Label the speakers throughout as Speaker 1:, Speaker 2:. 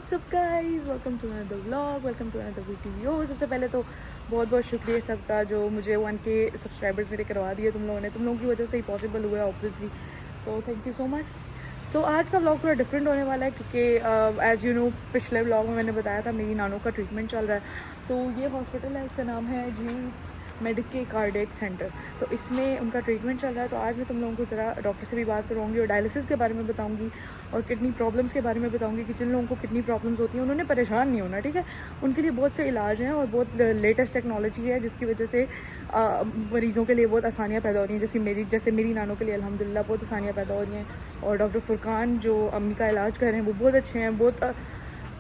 Speaker 1: WhatsApp guys, welcome to another vlog, welcome to another video. सबसे पहले तो बहुत बहुत शुक्रिया सबका जो मुझे 1K सब्सक्राइबर्स मेरे करवा दिए तुम लोगों ने। तुम लोगों की वजह से ही पॉसिबल हुआ है obviously, so thank you so much. तो आज का व्लॉग थोड़ा डिफरेंट होने वाला है क्योंकि एज यू नो पिछले व्लॉग में मैंने बताया था मेरी नानों का ट्रीटमेंट चल रहा है। तो ये हॉस्पिटल है, इसका नाम है जी मेडिके कार्डियक सेंटर। तो इसमें उनका ट्रीटमेंट चल रहा है। तो आज मैं तुम लोगों को ज़रा डॉक्टर से भी बात करवाऊंगी और डायलिसिस के बारे में बताऊंगी और किडनी प्रॉब्लम्स के बारे में बताऊंगी कि जिन लोगों को किडनी प्रॉब्लम्स होती हैं उन्होंने परेशान नहीं होना, ठीक है। उनके लिए बहुत से इलाज हैं और बहुत लेटेस्ट टेक्नोलॉजी है जिसकी वजह से मरीज़ों के लिए बहुत आसानियाँ पैदा हो रही हैं। जैसे मेरी नानों के लिए अल्हम्दुलिल्लाह बहुत आसानियाँ पैदा हो रही हैं। और डॉक्टर फुरकान जो अम्मी का इलाज कर रहे हैं वो बहुत अच्छे हैं, बहुत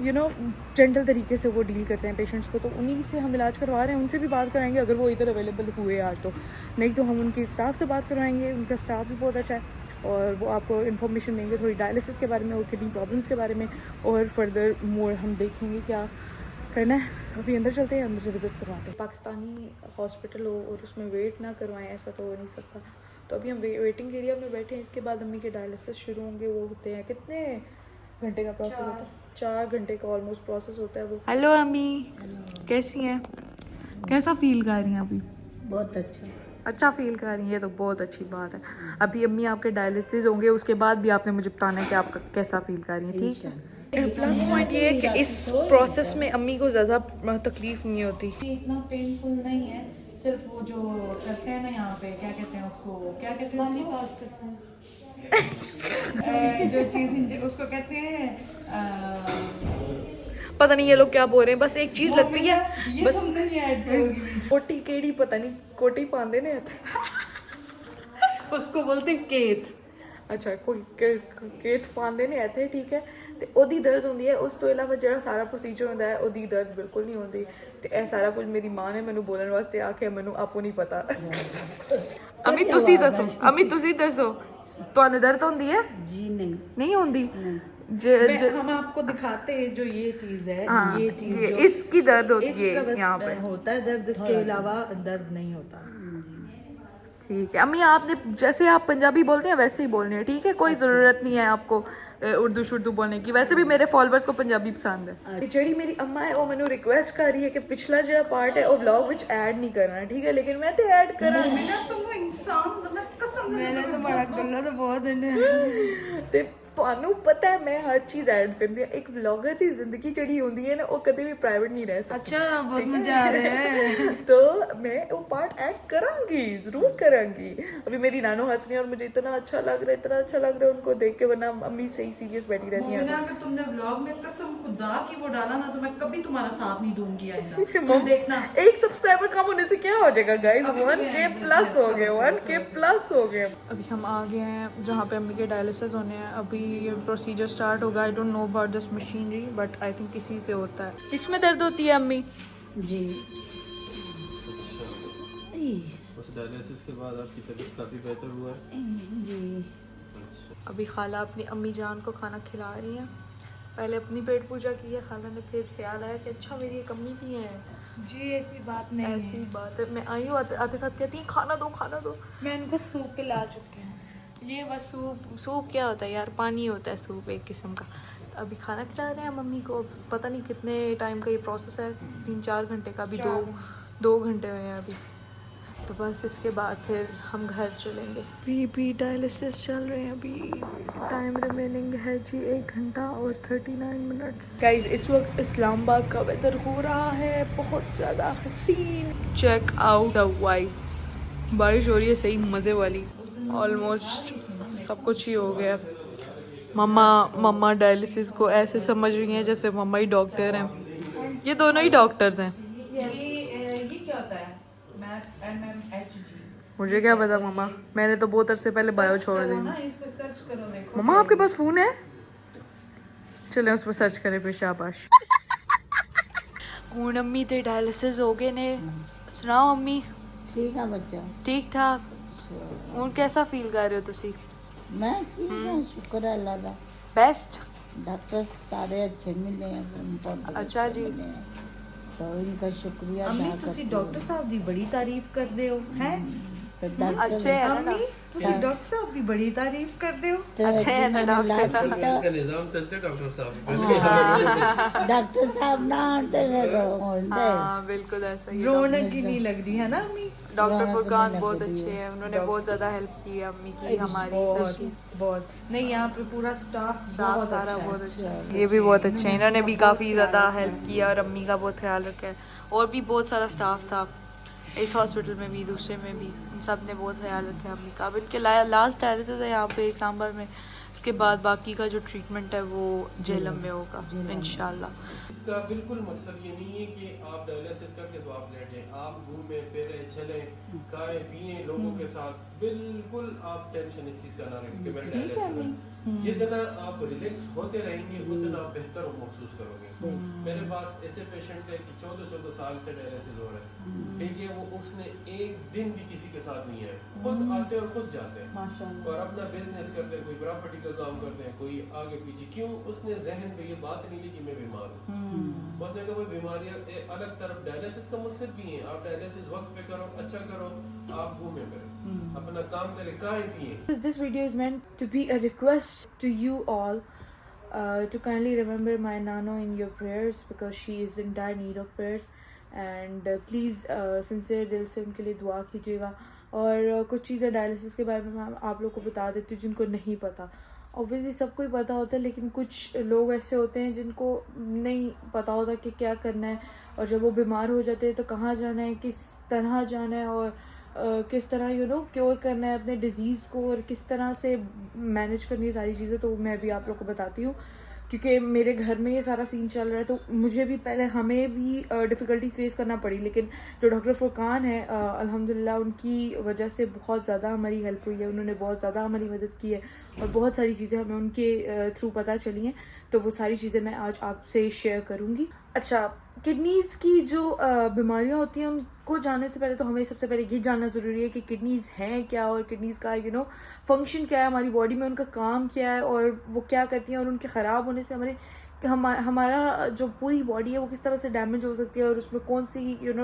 Speaker 1: जेंटल तरीके से वो डील करते हैं पेशेंट्स को। तो उन्हीं से हम इलाज करवा रहे हैं, उनसे भी बात कराएंगे अगर वो इधर अवेलेबल हुए आज। तो नहीं तो हम उनके स्टाफ से बात करवाएंगे, उनका स्टाफ भी बहुत अच्छा है और वो आपको इन्फॉर्मेशन देंगे थोड़ी डायलिसिस के बारे में और किडनी प्रॉब्लम्स के बारे में। और फर्दर मोर हम देखेंगे क्या करना है। अभी अंदर चलते हैं, अंदर से विज़िट करवाते हैं। पाकिस्तानी हॉस्पिटल हो और उसमें वेट ना करवाएं, ऐसा तो हो नहीं सकता। तो अभी हम वेटिंग एरिया में बैठे हैं। इसके बाद अम्मी के डायलिसिस शुरू होंगे। वो होते हैं कितने घंटे का प्रोसेस होता है? 4 घंटे का ऑलमोस्ट प्रोसेस होता है वो। हेलो अम्मी, कैसी हैं? कैसा फील कर रही हैं अभी?
Speaker 2: बहुत
Speaker 1: अच्छा फील कर रही हैं, ये तो बहुत अच्छी बात है। अभी अम्मी आपके डायलिसिस होंगे, उसके बाद भी आपने मुझे बताना है कि आप कैसा फील कर रही हैं, ठीक है। प्लस पॉइंट ये है कि इस प्रोसेस में अम्मी को ज़्यादा तकलीफ नहीं होती।
Speaker 2: इतना पेनफुल नहीं है, सिर्फ वो जो करते हैं ना यहाँ पे, क्या कहते हैं उसको, क्या कहते हैं उसको? जो चीज उसको कहते हैं
Speaker 1: पता नहीं ये लोग क्या बोल रहे हैं। बस एक चीज लगती है, बस
Speaker 2: ऐड करूंगी।
Speaker 1: कोटी केड़ी पता नहीं कोटी पांदे ने
Speaker 2: उसको बोलते हैं केत।
Speaker 1: अच्छा कोई केत पांदे ने ਇੱਥੇ, ठीक है। ਤੇ ਉਹਦੀ ਦਰਦ ਹੁੰਦੀ ਹੈ। ਉਸ ਤੋਂ ਇਲਾਵਾ ਜਿਹੜਾ ਸਾਰਾ ਪ੍ਰੋਸੀਜਰ ਹੁੰਦਾ ਹੈ ਉਹਦੀ ਦਰਦ ਬਿਲਕੁਲ ਨਹੀਂ ਹੁੰਦੀ। ਤੇ ਇਹ ਸਾਰਾ ਕੁਝ ਮੇਰੀ ਮਾਂ ਨੇ ਮੈਨੂੰ ਬੋਲਣ ਵਾਸਤੇ ਆਖਿਆ, ਮੈਨੂੰ ਆਪੋ ਨਹੀਂ ਪਤਾ। ਅਮੀ ਤੁਸੀਂ ਦੱਸੋ, ਅਮੀ ਤੁਸੀਂ ਦੱਸੋ ਤੁਹਾਨੂੰ ਦਰਦ ਹੁੰਦੀ ਹੈ?
Speaker 2: जी नहीं,
Speaker 1: नहीं होती।
Speaker 2: हम आपको दिखाते हैं जो ये चीज है।
Speaker 1: हाँ,
Speaker 2: ये चीज
Speaker 1: ये इसकी दर्द होती है
Speaker 2: इसका बस
Speaker 1: यहाँ पे
Speaker 2: होता है दर्द, इसके अलावा दर्द नहीं होता।
Speaker 1: ठीक है अम्मी, आपने जैसे आप पंजाबी बोलते हैं वैसे ही बोलने हैं, ठीक है। कोई ज़रूरत नहीं है आपको उर्दू शुर्दू बोलने की। वैसे भी मेरे फॉलोअर्स को पंजाबी पसंद है। ਜਿਹੜੀ ਮੇਰੀ ਅੰਮਾ ਹੈ ਉਹ ਮੈਨੂੰ ਰਿਕੁਐਸਟ ਕਰ ਰਹੀ ਹੈ ਕਿ ਪਿਛਲਾ ਜਿਹੜਾ ਪਾर्ट है ਉਹ ਵਲੌਗ ਵਿੱਚ ਐਡ ਨਹੀਂ ਕਰਨਾ, ठीक है। लेकिन मैं तो ऐड करा
Speaker 2: तुम इंसान मतलब कसम
Speaker 3: मैंने तो बड़ा गल्ला तो बहुत है।
Speaker 1: ਤੇ ਤੁਹਾਨੂੰ ਪਤਾ ਹੈ ਮੈਂ ਹਰ ਚੀਜ਼ ਐਡ ਕਰਦੀ ਹਾਂ। ਇੱਕ ਵਲੌਗਰ ਦੀ ਜ਼ਿੰਦਗੀ ਜਿਹੜੀ ਹੁੰਦੀ ਹੈ ਨਾ ਉਹ ਕਦੇ ਵੀ ਪ੍ਰਾਈਵੇਟ ਨਹੀਂ ਰਹਿ ਸਕਦੀ।
Speaker 3: अच्छा बहुत मजा आ रहा है।
Speaker 1: तो मैं वो पार्ट ऐड करांगी, जरूर करांगी। अभी मेरी नानो हंस रही है और मुझे इतना अच्छा लग रहा है, इतना अच्छा लग रहा है उनको देख के, वरना अम्मी सही सीरियस बैठी रहती है।
Speaker 2: अगर तुमने व्लॉग में कसम खुदा की वो डाला ना तो मैं कभी तुम्हारा साथ नहीं दूंगी आइंदा। तुम देखना
Speaker 1: एक सब्सक्राइबर कम होने से क्या हो जाएगा गाइस, 1K प्लस हो गए, 1K प्लस हो गए। अभी हम आ गए हैं जहाँ पे अम्मी के डायलिसिस होने हैं। अभी ये प्रोसीजर स्टार्ट होगा। I don't know about this machinery but I think इसी से होता है। इसमें दर्द होती है अम्मी?
Speaker 2: जी।
Speaker 4: उस डायलिसिस के बाद आपकी तबीयत काफ़ी बेहतर हुआ है?
Speaker 2: जी।
Speaker 1: अभी खाला अपनी अम्मी जान को खाना खिला रही हैं। पहले अपनी पेट पूजा की है खाला ने, फिर ख्याल आया कि अच्छा मेरी एक अम्मी भी है।
Speaker 2: जी ऐसी बात नहीं,
Speaker 1: ऐसी बात है। मैं आई हूँ आते साथ कहती हैं खाना दो खाना दो।
Speaker 3: मैं इनको सूप पिला चुके हैं।
Speaker 1: ये बस सूप क्या होता है यार? पानी होता है सूप एक किस्म का। तो अभी खाना खिला रहे हैं मम्मी को। पता नहीं कितने टाइम का ये प्रोसेस है, 3-4 घंटे का। अभी 2 घंटे हुए हैं अभी। तो बस इसके बाद फिर हम घर चलेंगे। भी डायलिसिस चल रहे हैं। अभी टाइम रिमेनिंग है जी 1 घंटा और 39 मिनट। गाइस इस वक्त इस्लामाबाद का वेदर हो रहा है बहुत ज़्यादा हसीन। चेक आउट द वाइब, बारिश हो रही है सही मज़े वाली। ऑलमोस्ट सब कुछ ही हो गया। मम्मा डायलिसिस को ऐसे समझ रही हैं जैसे मम्मा ही डॉक्टर हैं। ये दोनों ही डॉक्टर्स हैं।
Speaker 2: ये क्या होता है? MMHG।
Speaker 1: मुझे क्या पता मम्मा, मैंने तो बहुत अरसे पहले बायो छोड़ दी।
Speaker 2: इस पे सर्च करो, देखो।
Speaker 1: मम्मा आपके पास फोन है? चले उस पर सर्च करें फिर। शाबाश। ਹੁਣ अम्मी ते डायलिसिस हो गए ने। सुनाओ अम्मी।
Speaker 2: ठीक है बच्चा,
Speaker 1: ठीक ठाक। ਹੁਣ कैसा फील कर रहे हो तुसी?
Speaker 2: मैं ठीक है, शुक्र है अल्लाह का।
Speaker 1: बेस्ट।
Speaker 2: डॉक्टर सारे अच्छे मिले हैं।
Speaker 1: अच्छा जी।
Speaker 2: तो इनका शुक्रिया अदा करते हैं। डॉक्टर साहब दी बड़ी तारीफ कर रहे हो हैं।
Speaker 3: अच्छे हैं ना
Speaker 2: अम्मी ਤੁਸੀਂ ਡਾਕਟਰ ਸਾਹਿਬ ਦੀ ਬੜੀ ਤਾਰੀਫ ਕਰਦੇ ਹੋ
Speaker 3: अच्छे हैं ना डॉक्टर साहब
Speaker 4: का निज़ाम चलते डॉक्टर साहब
Speaker 5: डॉक्टर साहब ना आते फिर होते
Speaker 3: हाँ बिल्कुल ऐसा ही
Speaker 2: ਰੌਣਕ ਹੀ नहीं लगती है ना अम्मी
Speaker 3: डॉक्टर फुरकान बहुत अच्छे हैं, उन्होंने बहुत ज्यादा हेल्प की है अम्मी की, हमारी सबकी।
Speaker 2: बहुत नहीं यहाँ पे पूरा स्टाफ
Speaker 3: स्टाफ सारा बहुत अच्छा है, ये भी बहुत अच्छे हैं, इन्होंने भी काफ़ी ज़्यादा हेल्प किया और अम्मी का बहुत ख्याल रखा है। और भी बहुत सारा स्टाफ था इस हॉस्पिटल में भी, दूसरे में भी, उन सब ने बहुत ख्याल रखा है अम्मी का। अब इनके लास्ट डायलिसिस है यहाँ पे इस्लामाबाद में, इसके बाद बाकी का जो ट्रीटमेंट है वो जेलम में होगा इंशाल्लाह।
Speaker 4: इसका बिल्कुल मकसद ये नहीं है कि आप डायलिसिस करके तो आप लेटे, आप घूमें फिरें चलें खाएं पिए लोगों के साथ, बिल्कुल आप टेंशन इस चीज़ का ना रखें कि मैं डायलिसिस है। जितना आप रिलैक्स होते रहेंगे उतना आप बेहतर महसूस करोगे। मेरे पास ऐसे पेशेंट है कि 14 साल से डायलिसिस हो रहा है, ठीक है, वो उसने एक दिन भी किसी के साथ नहीं है, खुद आते हैं और खुद जाते हैं और अपना बिजनेस करते हैं, कोई प्रॉपर्टी का काम करते हैं, कोई आगे पीछे। क्यों? उसने जहन पे ये बात नहीं ली कि मैं बीमार हूँ, उसने कहा भाई बीमारियां अलग तरफ। डायलिसिस का मकसद भी है आप डायलिसिस वक्त पे करो, अच्छा करो, आप घूमे फिरे, अपना काम करें, खाएं पिए।
Speaker 1: This video is meant to be a request to you all to kindly remember my nano in your prayers because she is in dire need of prayers and please sincere दिल से उनके लिए दुआ कीजिएगा। और कुछ चीज़ें डायलिसिस के बारे में मैं आप लोग को बता देती हूँ जिनको नहीं पता। ऑब्वियसली सबको ही पता होता है लेकिन कुछ लोग ऐसे होते हैं जिनको नहीं पता होता कि क्या करना है, और जब वो बीमार हो जाते हैं तो कहाँ जाना है, किस तरह जाना है और किस तरह क्योर करना है अपने डिज़ीज़ को और किस तरह से मैनेज करनी है सारी चीज़ें। तो मैं भी आप लोग को बताती हूँ क्योंकि मेरे घर में ये सारा सीन चल रहा है, तो मुझे भी पहले हमें भी डिफ़िकल्टीज फेस करना पड़ी, लेकिन जो डॉक्टर फुरकान है अल्हम्दुलिल्लाह उनकी वजह से बहुत ज़्यादा हमारी हेल्प हुई है, उन्होंने बहुत ज़्यादा हमारी मदद की है और बहुत सारी चीज़ें हमें उनके थ्रू पता चली हैं, तो वो सारी चीज़ें मैं आज आपसे शेयर करूँगी। अच्छा, किडनीज़ की जो बीमारियाँ होती हैं उनको जानने से पहले तो हमें सबसे पहले ये जानना ज़रूरी है कि किडनीज़ हैं क्या और किडनीज़ का फंक्शन क्या है हमारी बॉडी में, उनका काम क्या है और वो क्या करती हैं, और उनके ख़राब होने से हमारा जो पूरी बॉडी है वो किस तरह से डैमेज हो सकती है और उसमें कौन सी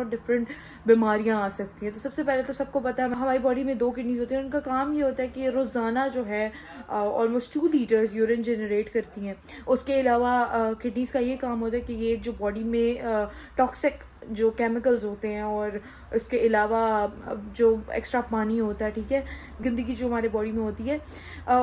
Speaker 1: डिफरेंट बीमारियां आ सकती हैं। तो सबसे पहले तो सबको पता है हमारी बॉडी में 2 किडनीज होती हैं, उनका काम ये होता है कि रोज़ाना जो है ऑलमोस्ट 2 लीटर्स यूरिन जनरेट करती हैं। उसके अलावा किडनीज़ का ये काम होता है कि ये जो बॉडी में टॉक्सिक जो केमिकल्स होते हैं और उसके अलावा जो एक्स्ट्रा पानी होता है, ठीक है, गंदगी जो हमारे बॉडी में होती है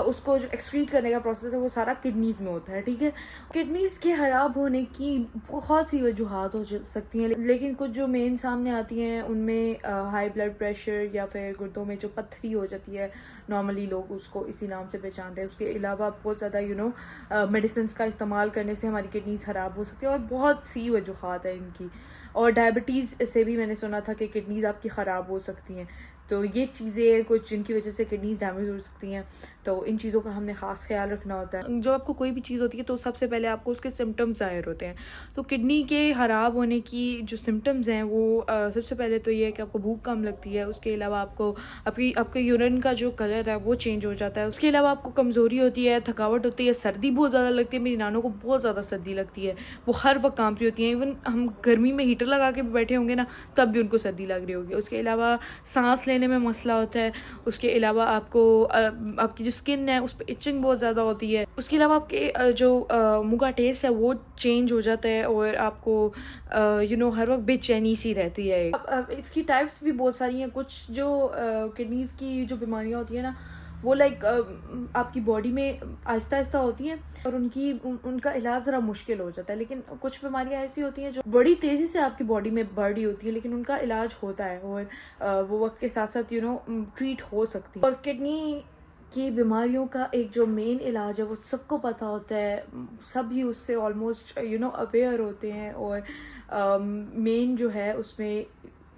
Speaker 1: उसको जो एक्सक्रीट करने का प्रोसेस है वो सारा किडनीज़ में होता है, ठीक है। किडनीज़ के ख़राब होने की बहुत सी वजूहात हो सकती हैं, लेकिन कुछ जो मेन सामने आती हैं उनमें हाई ब्लड प्रेशर या फिर गुर्दों में जो पत्थरी हो जाती है, नॉर्मली लोग उसको इसी नाम से पहचानते हैं। उसके अलावा बहुत ज़्यादा मेडिसिन का इस्तेमाल करने से हमारी किडनीज़ ख़राब हो सकती है और बहुत सी वजूहात है इनकी। और डायबिटीज़ से भी मैंने सुना था कि किडनीज़ आपकी ख़राब हो सकती हैं, तो ये चीज़ें कुछ जिनकी वजह से किडनीज़ डैमेज हो सकती हैं, तो इन चीज़ों का हमने ख़ास ख्याल रखना होता है। जब आपको कोई भी चीज़ होती है तो सबसे पहले आपको उसके सिम्टम्स ज़ाहिर होते हैं। तो किडनी के ख़राब होने की जो सिम्टम्स हैं वो सबसे पहले तो ये है कि आपको भूख कम लगती है, उसके अलावा आपके यूरिन का जो कलर है वो चेंज हो जाता है, उसके अलावा आपको कमज़ोरी होती है, थकावट होती है, सर्दी बहुत ज़्यादा लगती है। मेरी नानों को बहुत ज़्यादा सर्दी लगती है, वो हर वक्त कांपती होती हैं, इवन हम गर्मी में हीटर लगा के बैठे होंगे ना तब भी उनको सर्दी लग रही होगी। उसके अलावा सांस लेने में मसला होता है, उसके अलावा आपकी जो स्किन है उस पर इचिंग बहुत ज़्यादा होती है, उसके अलावा आपके जो मुँह का टेस्ट है वो चेंज हो जाता है और आपको हर वक्त बेचैनी सी रहती है। अब इसकी टाइप्स भी बहुत सारी हैं। कुछ जो किडनीज़ की जो बीमारियाँ होती हैं ना वो आपकी बॉडी में आहिस्ता आहिस्ता होती हैं और उनका इलाज ज़रा मुश्किल हो जाता है, लेकिन कुछ बीमारियां ऐसी होती हैं जो बड़ी तेज़ी से आपकी बॉडी में बढ़ रही होती है, लेकिन उनका इलाज होता है और वो वक्त के साथ साथ ट्रीट हो सकती है। और किडनी की बीमारियों का एक जो मेन इलाज है वो सबको पता होता है, सभी उससे ऑलमोस्ट अवेयर होते हैं और मेन जो है उसमें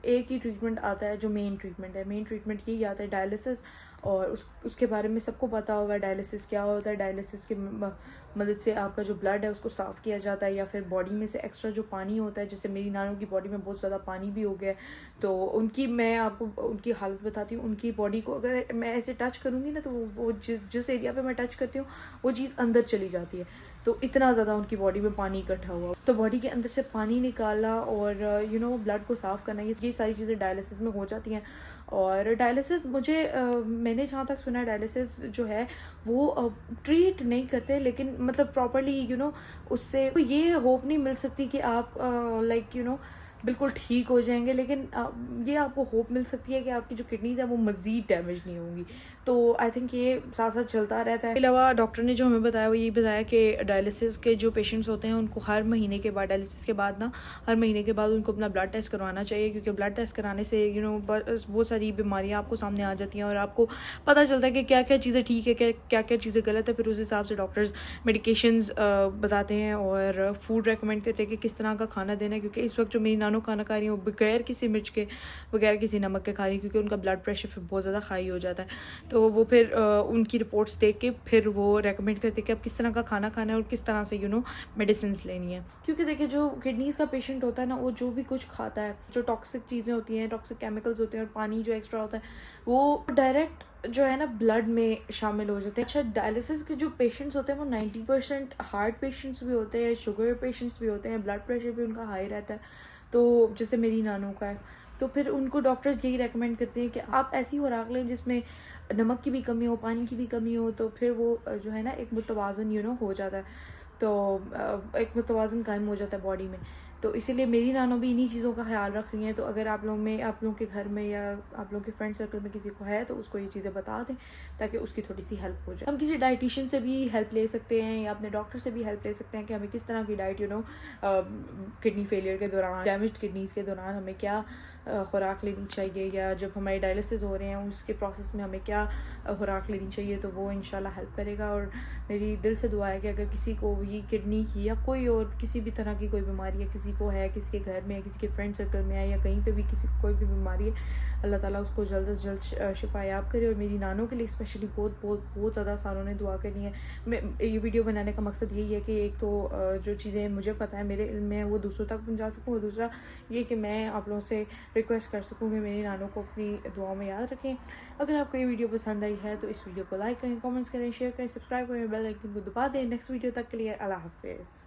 Speaker 1: एक ही ट्रीटमेंट आता है जो मेन ट्रीटमेंट यही आता है डायलिसिस। और उसके बारे में सबको पता होगा डायलिसिस क्या होता है। डायलिसिस की मदद से आपका जो ब्लड है उसको साफ़ किया जाता है या फिर बॉडी में से एक्स्ट्रा जो पानी होता है, जैसे मेरी नानों की बॉडी में बहुत ज़्यादा पानी भी हो गया है, तो मैं आपको उनकी हालत बताती हूँ। उनकी बॉडी को अगर मैं ऐसे टच करूँगी ना तो वो जिस एरिया पे मैं टच करती हूँ वो चीज़ अंदर चली जाती है, तो इतना ज़्यादा उनकी बॉडी में पानी इकट्ठा हुआ, तो बॉडी के अंदर से पानी निकालना और ब्लड को साफ़ करना, ये सारी चीज़ें डायलिसिस में हो जाती हैं। और डायलिसिस मैंने जहाँ तक सुना है, डायलिसिस जो है वो ट्रीट नहीं करते, लेकिन मतलब प्रॉपरली उससे ये होप नहीं मिल सकती कि आप बिल्कुल ठीक हो जाएंगे, लेकिन ये आपको होप मिल सकती है कि आपकी जो किडनीज है वो मज़ीद डैमेज नहीं होंगी। तो आई थिंक ये साथ साथ चलता रहता है। इसके अलावा डॉक्टर ने जो हमें बताया वो ये बताया कि डायलिसिस के जो पेशेंट्स होते हैं उनको हर महीने के बाद, डायलिसिस के बाद ना हर महीने के बाद उनको अपना ब्लड टेस्ट करवाना चाहिए, क्योंकि ब्लड टेस्ट कराने से बहुत सारी बीमारियाँ आपको सामने आ जाती हैं और आपको पता चलता है कि क्या क्या चीज़ें ठीक है, क्या क्या चीज़ें गलत है। फिर उस हिसाब से डॉक्टर्स मेडिकेशंस बताते हैं और फूड रेकमेंड करते हैं कि किस तरह का खाना देना है, क्योंकि इस वक्त जो मेरी नानो खाना खा रही है वो बगैर किसी मिर्च के, बगैर किसी नमक के खा रही है, क्योंकि उनका ब्लड प्रेशर फिर बहुत ज़्यादा हाई हो जाता है। तो वो फिर उनकी रिपोर्ट्स देख के फिर वो रेकमेंड करते हैं कि आप किस तरह का खाना खाना है और किस तरह से मेडिसिन लेनी है। क्योंकि देखिए जो किडनीज़ का पेशेंट होता है ना, वो जो भी कुछ खाता है, जो टॉक्सिक चीज़ें होती हैं, टॉक्सिक केमिकल्स होते हैं और पानी जो एक्स्ट्रा होता है, वो डायरेक्ट जो है ना ब्लड में शामिल हो जाते हैं। अच्छा, डायलिसिस के जो पेशेंट्स होते हैं वो 90% हार्ट पेशेंट्स भी होते हैं, शुगर पेशेंट्स भी होते हैं, ब्लड प्रेशर भी उनका हाई रहता है, तो जैसे मेरी नानू का है। तो फिर उनको डॉक्टर्स यही रेकमेंड करते हैं कि आप ऐसी खुराक लें जिसमें नमक की भी कमी हो, पानी की भी कमी हो, तो फिर वो जो है ना एक मुतवाज़न हो जाता है, तो एक मुतवाज़न कायम हो जाता है बॉडी में। तो इसीलिए मेरी नानो भी इन्हीं चीज़ों का ख्याल रख रही हैं। तो अगर आप लोगों के घर में या आप लोगों के फ्रेंड सर्कल में किसी को है तो उसको ये चीज़ें बता दें ताकि उसकी थोड़ी सी हेल्प हो जाए। हम किसी डाइटिशियन से भी हेल्प ले सकते हैं या अपने डॉक्टर से भी हेल्प ले सकते हैं कि हमें किस तरह की डाइट किडनी फेलियर के दौरान, डैमेज्ड किडनीज़ के दौरान हमें क्या खुराक लेनी चाहिए, या जब हमारे डायलिसिस हो रहे हैं उसके प्रोसेस में हमें क्या खुराक लेनी चाहिए। तो वो इंशाल्लाह हेल्प करेगा। और मेरी दिल से दुआ है कि अगर किसी को भी किडनी की या कोई और किसी भी तरह की कोई बीमारी है, किसी को है, किसी के घर में है, किसी के फ्रेंड सर्कल में है, या कहीं पे भी किसी को कोई भी बीमारी है, अल्लाह ताला उसको जल्द से जल्द शिफायाब करे। और मेरी नानों के लिए स्पेशली बहुत ज़्यादा सारों ने दुआ करनी है। मैं ये वीडियो बनाने का मकसद यही है कि एक तो जो चीज़ें मुझे पता है, मेरे इल्म में है, वो दूसरों तक पहुँचा सकूँ, और दूसरा ये कि मैं आप लोगों से रिक्वेस्ट कर सकूँ कि मेरी नानों को अपनी दुआओं में याद रखें। अगर आपको ये वीडियो पसंद आई है तो इस वीडियो को लाइक करें, कमेंट्स करें, शेयर करें, सब्सक्राइब करें, बेल आइकन को दबा दें। नेक्स्ट वीडियो तक के लिए अल्लाह हाफिज़।